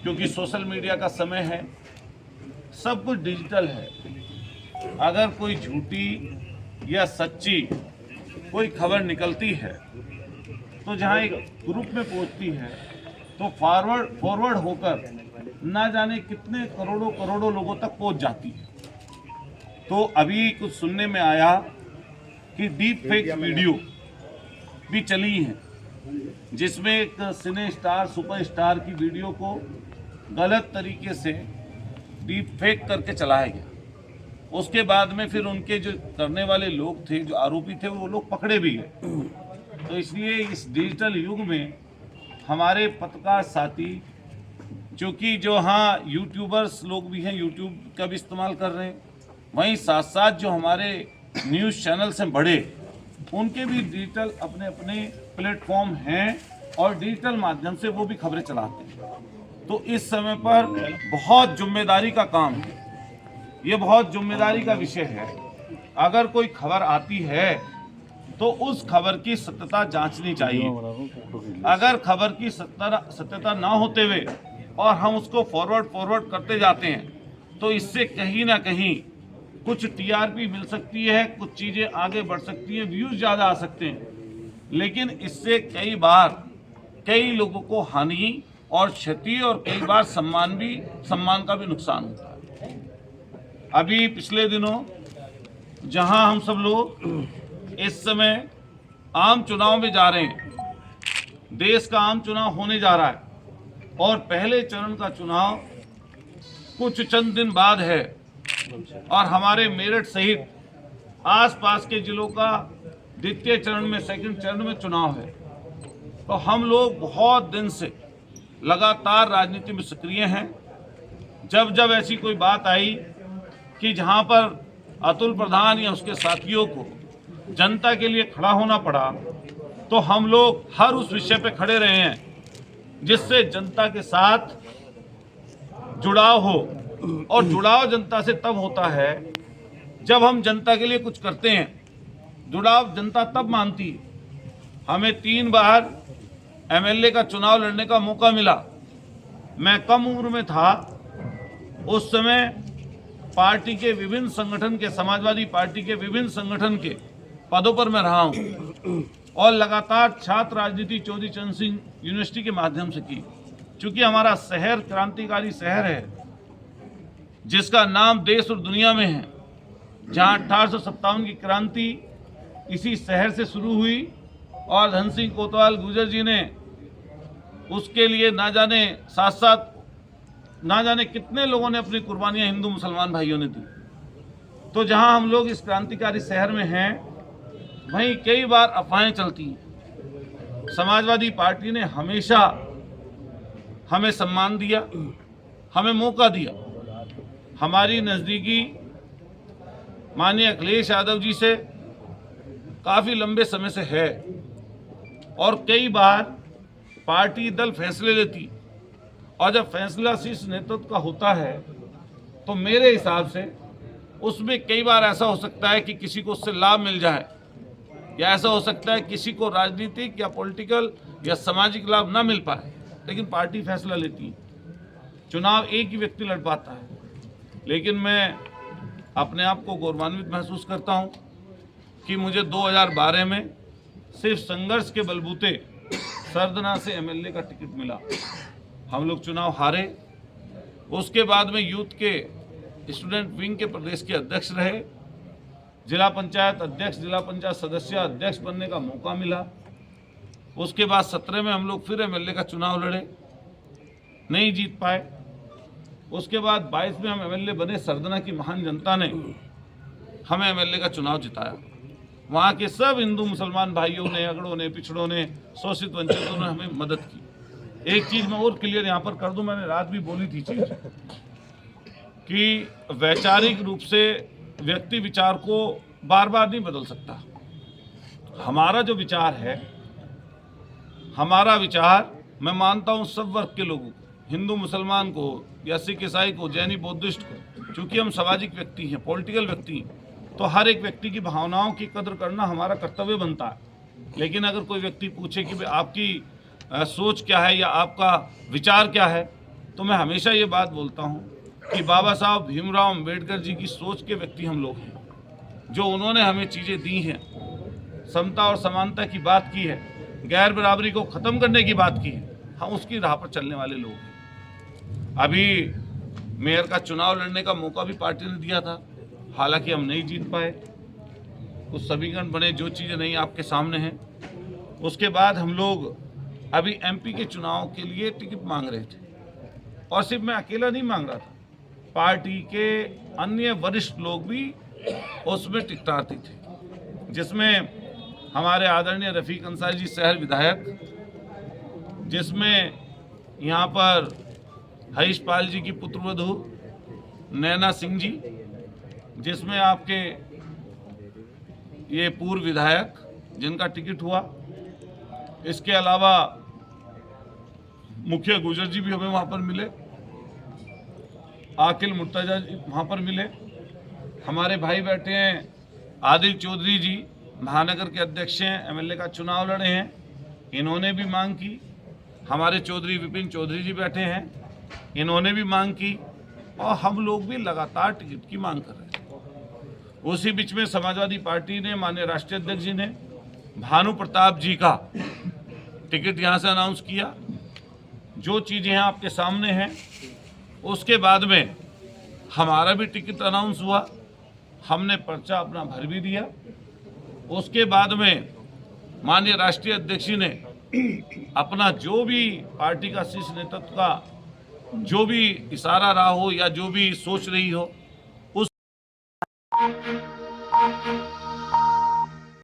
क्योंकि social media का समय है, सब कुछ डिजिटल है। अगर कोई झूठी या सच्ची कोई खबर निकलती है तो जहां एक ग्रुप में पहुंचती है तो फॉरवर्ड होकर ना जाने कितने करोड़ों लोगों तक पहुंच जाती है। तो अभी कुछ सुनने में आया कि डीप फेक वीडियो भी चली है, जिसमें एक सिने स्टार सुपरस्टार की वीडियो को गलत तरीके से डीप फेक करके चलाया गया। उसके बाद में फिर उनके जो करने वाले लोग थे, जो आरोपी थे, वो लोग पकड़े भी गए। तो इसलिए इस डिजिटल युग में हमारे पत्रकार साथी, चूँकि जो हाँ यूट्यूबर्स लोग भी हैं, यूट्यूब का भी इस्तेमाल कर रहे हैं, वहीं साथ साथ जो हमारे न्यूज़ चैनल्स हैं बड़े, उनके भी डिजिटल अपने अपने प्लेटफॉर्म हैं और डिजिटल माध्यम से वो भी खबरें चलाते हैं। तो इस समय पर बहुत जिम्मेदारी का काम है, ये बहुत जिम्मेदारी का विषय है। अगर कोई खबर आती है तो उस खबर की सत्यता जांचनी चाहिए। अगर खबर की सत्यता ना होते हुए और हम उसको फॉरवर्ड करते जाते हैं तो इससे कहीं ना कहीं कुछ टीआरपी मिल सकती है, कुछ चीज़ें आगे बढ़ सकती हैं, व्यूज़ ज़्यादा आ सकते हैं, लेकिन इससे कई बार कई लोगों को हानि और क्षति और कई बार सम्मान का भी नुकसान होता है। अभी पिछले दिनों जहां हम सब लोग इस समय आम चुनाव में जा रहे हैं, देश का आम चुनाव होने जा रहा है और पहले चरण का चुनाव कुछ चंद दिन बाद है और हमारे मेरठ सहित आसपास के जिलों का द्वितीय चरण में, सेकंड चरण में चुनाव है। तो हम लोग बहुत दिन से लगातार राजनीति में सक्रिय हैं। जब जब ऐसी कोई बात आई कि जहां पर अतुल प्रधान या उसके साथियों को जनता के लिए खड़ा होना पड़ा, तो हम लोग हर उस विषय पे खड़े रहे हैं जिससे जनता के साथ जुड़ाव हो। और जुड़ाव जनता से तब होता है जब हम जनता के लिए कुछ करते हैं। जुड़ाव जनता तब मानती है। हमें 3 बार एमएलए का चुनाव लड़ने का मौका मिला। मैं कम उम्र में था, उस समय पार्टी के विभिन्न संगठन के, समाजवादी पार्टी के विभिन्न संगठन के पदों पर मैं रहा हूं और लगातार छात्र राजनीति चौधरी चरण सिंह यूनिवर्सिटी के माध्यम से की। चूंकि हमारा शहर क्रांतिकारी शहर है जिसका नाम देश और दुनिया में है, जहां 1857 की क्रांति इसी शहर से शुरू हुई और धन सिंह कोतवाल गुर्जर जी ने उसके लिए ना जाने कितने लोगों ने अपनी कुर्बानियां हिंदू मुसलमान भाइयों ने दी। तो जहां हम लोग इस क्रांतिकारी शहर में हैं, वहीं कई बार अफवाहें चलती हैं। समाजवादी पार्टी ने हमेशा हमें सम्मान दिया, हमें मौका दिया। हमारी नज़दीकी माननीय अखिलेश यादव जी से काफ़ी लंबे समय से है और कई बार पार्टी दल फैसले लेती और जब फैसला शीर्ष नेतृत्व का होता है तो मेरे हिसाब से उसमें कई बार ऐसा हो सकता है कि किसी को उससे लाभ मिल जाए, या ऐसा हो सकता है किसी को राजनीतिक या पॉलिटिकल या सामाजिक लाभ ना मिल पाए, लेकिन पार्टी फैसला लेती है। चुनाव एक ही व्यक्ति लड़ पाता है, लेकिन मैं अपने आप को गौरवान्वित महसूस करता हूं कि मुझे 2012 में सिर्फ संघर्ष के बलबूते सरदना से एमएलए का टिकट मिला। हम लोग चुनाव हारे। उसके बाद में यूथ के स्टूडेंट विंग के प्रदेश के अध्यक्ष रहे, जिला पंचायत अध्यक्ष, जिला पंचायत सदस्य अध्यक्ष बनने का मौका मिला। उसके बाद 17 में हम लोग फिर एमएलए का चुनाव लड़े, नहीं जीत पाए। उसके बाद 22 में हम एमएलए बने। सरदना की महान जनता ने हमें एमएलए का चुनाव जिताया। वहाँ के सब हिंदू मुसलमान भाइयों ने, अगड़ों ने, पिछड़ों ने, शोषित वंचितों ने हमें मदद की। एक चीज़ मैं और क्लियर यहाँ पर कर दूं, मैंने रात भी बोली थी चीज़ कि वैचारिक रूप से व्यक्ति विचार को बार बार नहीं बदल सकता। हमारा जो विचार है, हमारा विचार मैं मानता हूँ सब वर्ग के लोगों को, हिंदू मुसलमान को या सिख ईसाई को, जैनी बौद्धिस्ट को, चूँकि हम सामाजिक व्यक्ति हैं, पॉलिटिकल व्यक्ति हैं, तो हर एक व्यक्ति की भावनाओं की कद्र करना हमारा कर्तव्य बनता है। लेकिन अगर कोई व्यक्ति पूछे कि भाई आपकी सोच क्या है या आपका विचार क्या है, तो मैं हमेशा ये बात बोलता हूँ कि बाबा साहब भीमराव अंबेडकर जी की सोच के व्यक्ति हम लोग हैं। जो उन्होंने हमें चीज़ें दी हैं, समता और समानता की बात की है, गैर बराबरी को ख़त्म करने की बात की है, हम उसकी राह पर चलने वाले लोग हैं। अभी मेयर का चुनाव लड़ने का मौका भी पार्टी ने दिया था, हालांकि हम नहीं जीत पाए। कुछ समीकरण बने, जो चीज़ें नहीं आपके सामने हैं। उसके बाद हम लोग अभी एमपी के चुनाव के लिए टिकट मांग रहे थे, और सिर्फ मैं अकेला नहीं मांग रहा था, पार्टी के अन्य वरिष्ठ लोग भी उसमें टिकटार्थी थे, जिसमें हमारे आदरणीय रफीक अंसारी जी शहर विधायक, जिसमें यहाँ पर हरीश पाल जी की पुत्रवधू नैना सिंह जी, जिसमें आपके ये पूर्व विधायक जिनका टिकट हुआ, इसके अलावा मुखिया गुजर जी भी हमें वहाँ पर मिले, आकिल मुर्तजा जी वहाँ पर मिले, हमारे भाई बैठे हैं आदिल चौधरी जी, महानगर के अध्यक्ष हैं, एमएलए का चुनाव लड़े हैं, इन्होंने भी मांग की। हमारे चौधरी विपिन चौधरी जी बैठे हैं, इन्होंने भी मांग की, और हम लोग भी लगातार टिकट की मांग कर रहे हैं। उसी बीच में समाजवादी पार्टी ने, माननीय राष्ट्रीय अध्यक्ष जी ने भानु प्रताप जी का टिकट यहाँ से अनाउंस किया। जो चीज़ें हैं आपके सामने हैं। उसके बाद में हमारा भी टिकट अनाउंस हुआ, हमने पर्चा अपना भर भी दिया। उसके बाद में माननीय राष्ट्रीय अध्यक्ष जी ने अपना जो भी पार्टी का शीर्ष नेतृत्व का जो भी इशारा रहा हो या जो भी सोच रही हो,